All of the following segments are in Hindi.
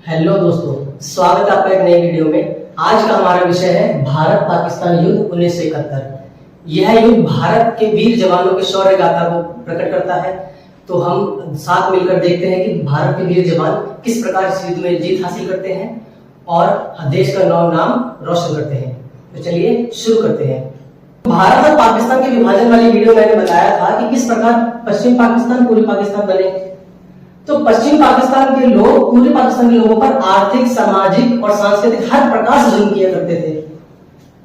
हेलो दोस्तों, स्वागत है आपका एक नई वीडियो में। आज का हमारा विषय है भारत पाकिस्तान युद्ध 1971। यह युद्ध भारत के वीर जवानों की शौर्य गाथा को प्रकट करता है। तो हम साथ मिलकर देखते हैं कि भारत के वीर जवान किस प्रकार इस युद्ध में जीत हासिल करते हैं और देश का नाम रोशन करते हैं। तो चलिए शुरू करते हैं। भारत और पाकिस्तान के विभाजन वाली वीडियो मैंने बताया था कि किस प्रकार पश्चिम पाकिस्तान पूर्वी पाकिस्तान बने। तो पश्चिम पाकिस्तान के लोग पूर्वी पाकिस्तान के लोगों पर आर्थिक, सामाजिक और सांस्कृतिक हर प्रकार से जुल्म किया करते थे।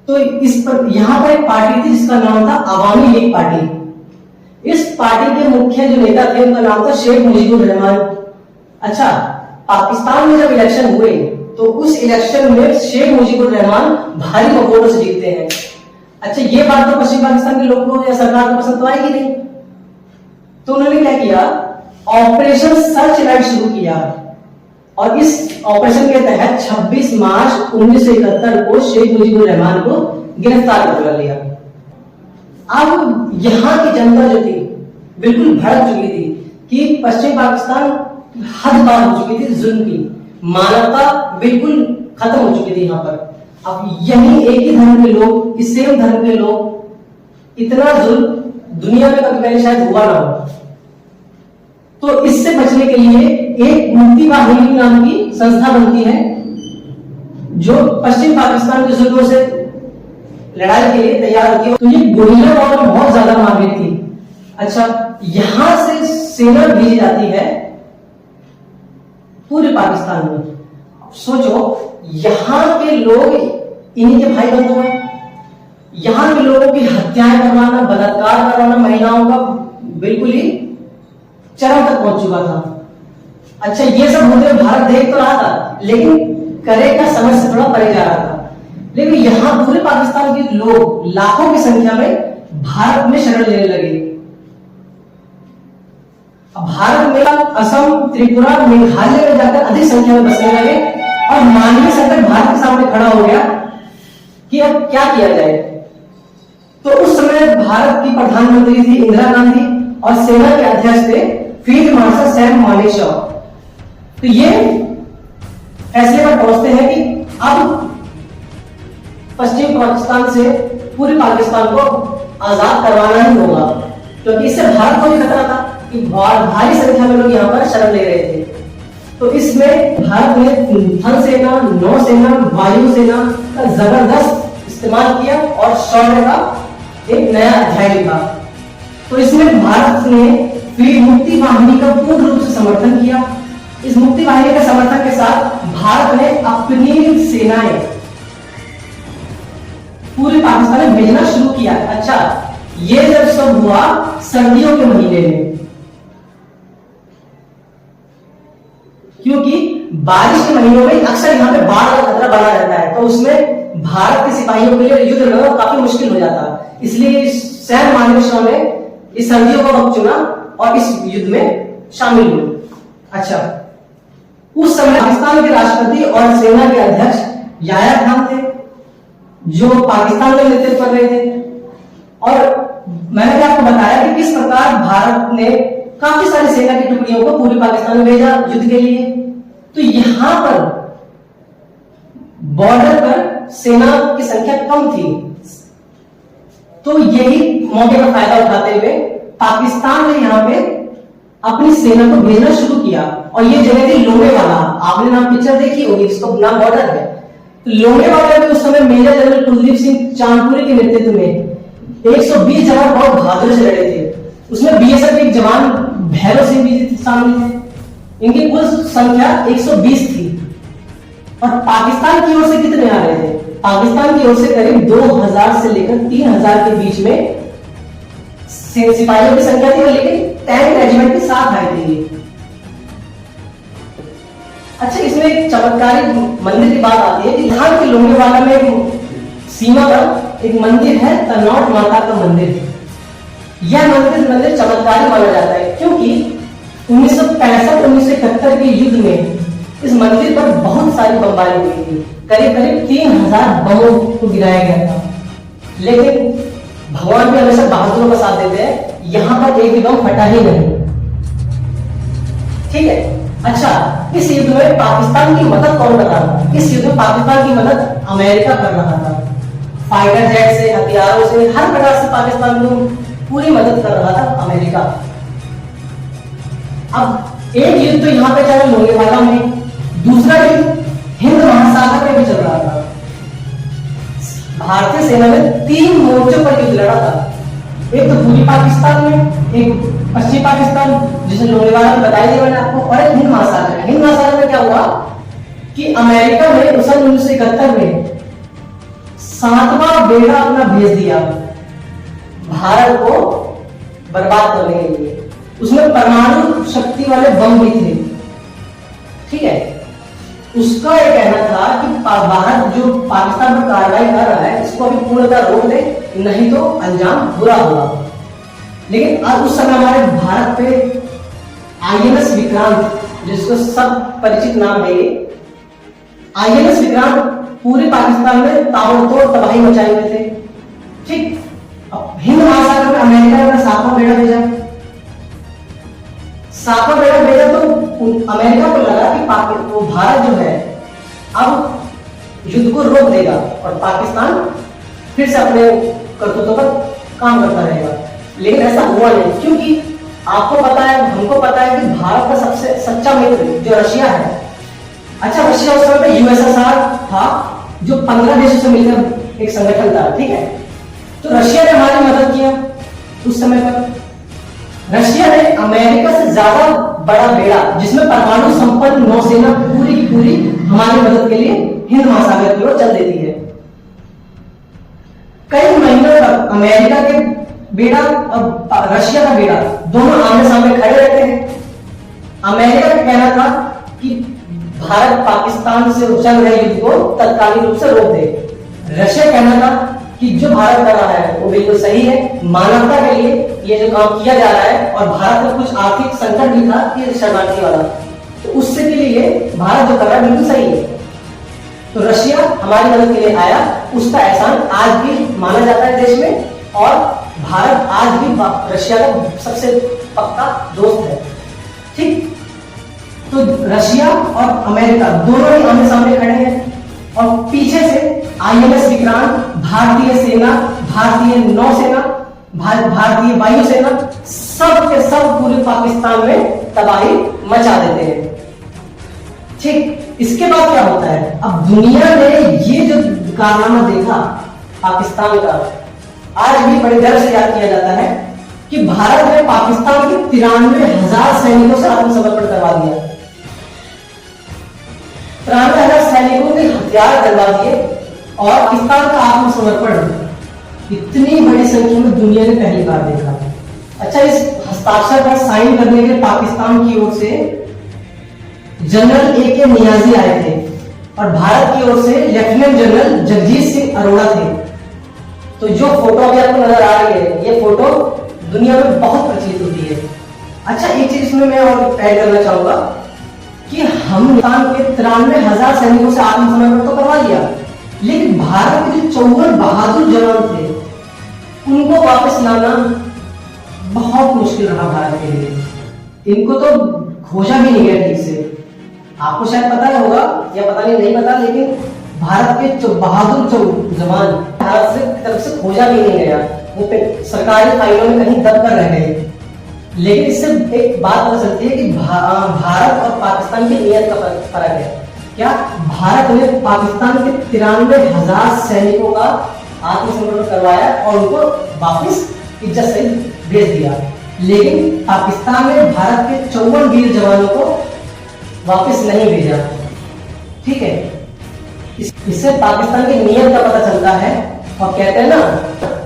तो इस पर यहाँ पर एक पार्टी थी जिसका नाम था अवामी लीग पार्टी। इस पार्टी के मुख्य जो नेता थे उनका नाम था शेख मुजीबुर रहमान। अच्छा, पाकिस्तान में जब इलेक्शन हुए तो उस इलेक्शन में शेख मुजीबुर रहमान भारी वोटों से जीतते हैं। अच्छा, ये बात तो पश्चिम पाकिस्तान के लोगों को या सरकार को पसंद तो आएगी नहीं। तो उन्होंने क्या किया, ऑपरेशन सर्च लाइट शुरू किया और इस ऑपरेशन के तहत 26 मार्च 1971 को शेख मुजीबुर रहमान को गिरफ्तार कर लिया। अब यहां की जनता जो थी बिल्कुल भड़क चुकी थी कि पश्चिम पाकिस्तान हद पार हो चुकी थी, जुल्म की मानवता बिल्कुल खत्म हो चुकी थी यहाँ पर। अब यही एक ही धर्म के लोग, इस सेम धर्म के लोग, इतना जुल्म दुनिया में कभी पहले शायद हुआ ना हो। तो इससे बचने के लिए एक मुक्ति वाहिनी नाम की संस्था बनती है जो पश्चिम पाकिस्तान के जुल्मों से लड़ाई के लिए तैयार होती है। तो ये गोरिल्ला वॉर में बहुत ज्यादा माहिर थी। अच्छा, यहां से सेना भेजी जाती है पूरे पाकिस्तान में। सोचो, यहां के लोग इन्हीं के भाई बंधु हैं। यहां के लोगों की हत्याएं करवाना, बलात्कार करवाना, महिलाओं का बिल्कुल ही चरम तक पहुंच चुका था। अच्छा, ये सब होते हुए भारत देख तो रहा था, लेकिन करेगा समझ से थोड़ा परे जा रहा था। लेकिन यहां पूरे पाकिस्तान के लोग लाखों की संख्या में भारत में शरण लेने लगे। अब भारत में असम, त्रिपुरा, मेघालय में जाकर अधिक संख्या में बसने लगे और मानवीय संकट भारत के सामने खड़ा हो गया कि अब क्या किया जाए। तो उस समय भारत की प्रधानमंत्री थी इंदिरा गांधी और सेना के अध्यक्ष थे फील्ड मार्शल सैम मानेकशॉ। तो ये फैसले पर पहुंचते हैं कि अब पश्चिम पाकिस्तान से पूरे पाकिस्तान को आजाद करवाना ही होगा, क्योंकि इससे भारत को भी खतरा था कि भारी संख्या में लोग यहाँ पर शरण ले रहे थे। तो इसमें भारत ने थल सेना, नौसेना, वायु सेना का जबरदस्त इस्तेमाल किया और शौर्य का एक नया अध्याय लिखा। तो इसमें भारत ने फिर मुक्ति वाहिनी का पूर्ण रूप से समर्थन किया। इस मुक्ति वाहिनी के समर्थन के साथ भारत ने अपनी सेनाएं पूरे पाकिस्तान में भेजना शुरू किया। अच्छा, ये जब सब हुआ सर्दियों के महीने में, क्योंकि बारिश के महीनों में अक्सर यहाँ पे बाढ़ का खतरा बना रहता है। तो उसमें भारत के सिपाहियों के लिए युद्ध लड़ना काफी मुश्किल हो जाता। इसलिए सैम मानेकशॉ ने इस सर्दियों का वक्त चुना और इस युद्ध में शामिल हुए। अच्छा, उस समय पाकिस्तान के राष्ट्रपति और सेना के अध्यक्ष याह्या खान थे जो पाकिस्तान में नेतृत्व कर रहे थे। और मैंने आपको बताया कि किस प्रकार भारत ने काफी सारी सेना की टुकड़ियों को पूरे पाकिस्तान में भेजा युद्ध के लिए। तो यहां पर बॉर्डर पर सेना की संख्या कम थी, तो यही मौके का फायदा उठाते हुए पाकिस्तान ने यहाँ पे अपनी सेना को भेजना शुरू किया। और ये जगह थी लोंगेवाला। आपने नाम पिक्चर देखी होगी, इसका नाम बॉर्डर है। तो लोंगेवाला में उस समय मेजर जनरल कुलदीप सिंह चांदपुरी के नेतृत्व में 120 जवान बहुत बहादुर से लड़े थे। उसमें बीएसएफ के एक जवान भैरव सिंह भी शामिल थे। इनकी कुल संख्या 120 थी। और पाकिस्तान की ओर से कितने आ रहे थे? पाकिस्तान की ओर से करीब 2000 से लेकर 3000 के बीच में सिपाहियों की संख्या थी, लेकिन टैंक रेजिमेंट के साथ आए थे। अच्छा, इसमें एक चमत्कारी मंदिर की बात आती है कि यहाँ के लोंगेवाला में सीमा पर एक मंदिर है, तनौट माता का मंदिर। यह मंदिर चमत्कारी माना जाता है क्योंकि 1965-1971 के युद्ध में इस मंदिर पर बहुत सारी बमबारी हुई थी। करीब 3000 बमों को गिराया गया था। लेकिन भगवान भी हमेशा बहादुरों का साथ देते हैं, यहां पर एक भी बम फटा ही नहीं। ठीक है। अच्छा, इस युद्ध में पाकिस्तान की मदद कौन कर रहा था? इस युद्ध में पाकिस्तान की मदद अमेरिका कर रहा था। फाइटर जेट से, हथियारों से, हर प्रकार से पाकिस्तान को पूरी मदद कर रहा था अमेरिका। अब एक युद्ध तो यहाँ पे चल लोनावाला में, दूसरा युद्ध हिंद महासागर में भी चल रहा था। भारतीय सेना ने 3 मोर्चों पर युद्ध लड़ा था। एक तो पूर्वी पाकिस्तान में, एक पश्चिमी पाकिस्तान जिसे लोनावाला में बताया दिया मैंने आपको, और एक हिंद महासागर। हिंद महासागर में क्या हुआ कि अमेरिका ने 1971 में 7वां बेड़ा अपना भेज दिया भारत को बर्बाद करने के लिए। उसमें परमाणु शक्ति वाले बम भी थे, ठीक है। उसका यह कहना था कि भारत जो पाकिस्तान पर कार्रवाई कर रहा है इसको अभी पूर्णतः रोक दे, नहीं तो अंजाम बुरा होगा। लेकिन आज उस समय हमारे भारत पे आईएनएस विक्रांत, जिसको सब परिचित नाम है, आईएनएस विक्रांत पूरे पाकिस्तान में ताबड़तोड़ तबाही मचाए हुए थे, ठीक। अब हिंद महासागर में अमेरिका ने 7वां बेड़ा भेजा। 7वां बेड़ा भेजा तो अमेरिका को लगा कि वो भारत जो है अब युद्ध को रोक देगा और पाकिस्तान फिर से अपने करतूतों पर काम करता रहेगा। लेकिन ऐसा हुआ नहीं, क्योंकि आपको पता है, हमको पता है कि भारत का सबसे सच्चा मित्र जो रशिया है। अच्छा, रशिया उस समय यूएसएसआर था जो 15 देशों से मिलकर एक संगठन था, ठीक है। तो रशिया ने हमारी मदद किया उस समय पर। रशिया ने अमेरिका से ज्यादा बड़ा बेड़ा, जिसमें परमाणु संपन्न नौसेना पूरी की पूरी हमारी मदद के लिए हिंद महासागर की ओर चल देती है। कई महीनों तक अमेरिका के बेड़ा और रशिया का बेड़ा दोनों आमने सामने खड़े रहते हैं। अमेरिका का कहना था कि भारत पाकिस्तान से चल रहे युद्ध को तत्कालिक रूप से रोक दे। रशिया कहना था कि जो भारत कर रहा है वो बिल्कुल सही है, मानवता के लिए ये जो काम किया जा रहा है, और भारत में कुछ आर्थिक संकट भी था कि शरणार्थी वाला, तो उससे के लिए भारत जो कर रहा है बिल्कुल सही है। तो रशिया हमारी मदद के लिए आया, उसका एहसान आज भी माना जाता है देश में, और भारत आज भी रशिया का सबसे पक्का दोस्त है, ठीक। तो रशिया और अमेरिका दोनों ही आमने सामने खड़े हैं, और पीछे से आईएनएस विक्रांत, भारतीय सेना, भारतीय नौसेना, भारतीय वायुसेना, सब के सब पूरे पाकिस्तान में तबाही मचा देते हैं, ठीक। इसके बाद क्या होता है? अब दुनिया ने ये जो कारनामा देखा पाकिस्तान का, आज भी बड़े गर्व से याद किया जाता है कि भारत ने पाकिस्तान के 93,000 सैनिकों से आत्मसमर्पण करवा दिया। 93,000 सैनिकों के हथियार डलवा दिए, और पाकिस्तान का आत्मसमर्पण इतनी बड़ी संख्या में दुनिया ने पहली बार देखा। अच्छा, इस हस्ताक्षर पर साइन करने के लिए पाकिस्तान की ओर से जनरल ए.के. नियाजी आए थे, और भारत की ओर से लेफ्टिनेंट जनरल जगजीत सिंह अरोड़ा थे। तो जो फोटो अभी आपको नजर आ रही है, ये फोटो दुनिया में बहुत प्रचलित होती है। अच्छा, एक चीज इसमें मैं और ऐड करना चाहूंगा कि हम हिंदुस्तान के 93,000 सैनिकों से आत्मसमर्पण तो करवा लिया, लेकिन भारत के जो 54 बहादुर जवान थे उनको वापस लाना बहुत मुश्किल रहा भारत के लिए। इनको तो खोजा भी नहीं गया ठीक से। आपको शायद पता ही होगा या पता नहीं पता, लेकिन भारत के बहादुर जवान भारत से तरफ से खोजा भी नहीं गया, वो सरकारी फाइलों में कहीं दब कर रह गए। लेकिन इससे एक बात पता चलती है कि भारत और पाकिस्तान की नीयत का फर्क है। क्या भारत ने पाकिस्तान के 93,000 सैनिकों का आत्मसमर्पण करवाया और उनको वापस इज्जत से भेज दिया, लेकिन पाकिस्तान ने भारत के 54 वीर जवानों को वापस नहीं भेजा, ठीक है। इससे पाकिस्तान की नीयत का पता चलता है, और कहते हैं ना,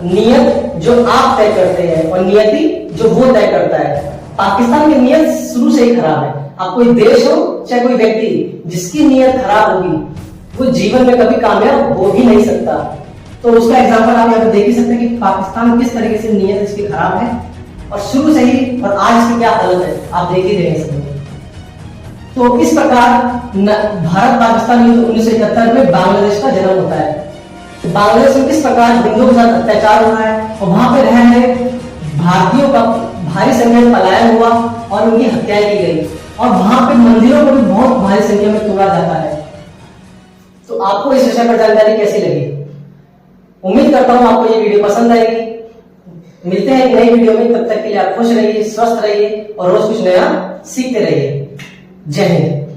नियत जो आप तय करते हैं और नियति जो वो तय करता है। पाकिस्तान की नियत शुरू से ही खराब है। आप कोई देश हो चाहे कोई व्यक्ति, जिसकी नियत खराब होगी वो जीवन में कभी कामयाब हो ही नहीं सकता। तो उसका एग्जांपल आप यहाँ पे देख ही सकते हैं कि पाकिस्तान किस तरीके से नियत इसकी खराब है, और शुरू से ही, और आज इसकी क्या हालत है आप देख ही रहे हैं। तो इस प्रकार भारत पाकिस्तान युद्ध 1971 में बांग्लादेश का जन्म होता है। तो बांग्लादेश में किस प्रकार हिंदुओं के साथ अत्याचार हो रहा है, और वहां पर रह रहे भारतीयों का भारी संख्या में पलायन हुआ और उनकी हत्याएं की गई। और वहां पे मंदिरों को भी बहुत भारी संख्या में तोड़ा जाता है। तो आपको इस विषय पर जानकारी कैसी लगी? उम्मीद करता हूं आपको ये वीडियो पसंद आएगी। मिलते हैं एक नई वीडियो में, तब तक के लिए आप खुश रहिए, स्वस्थ रहिए और रोज कुछ नया सीखते रहिए। जय हिंद।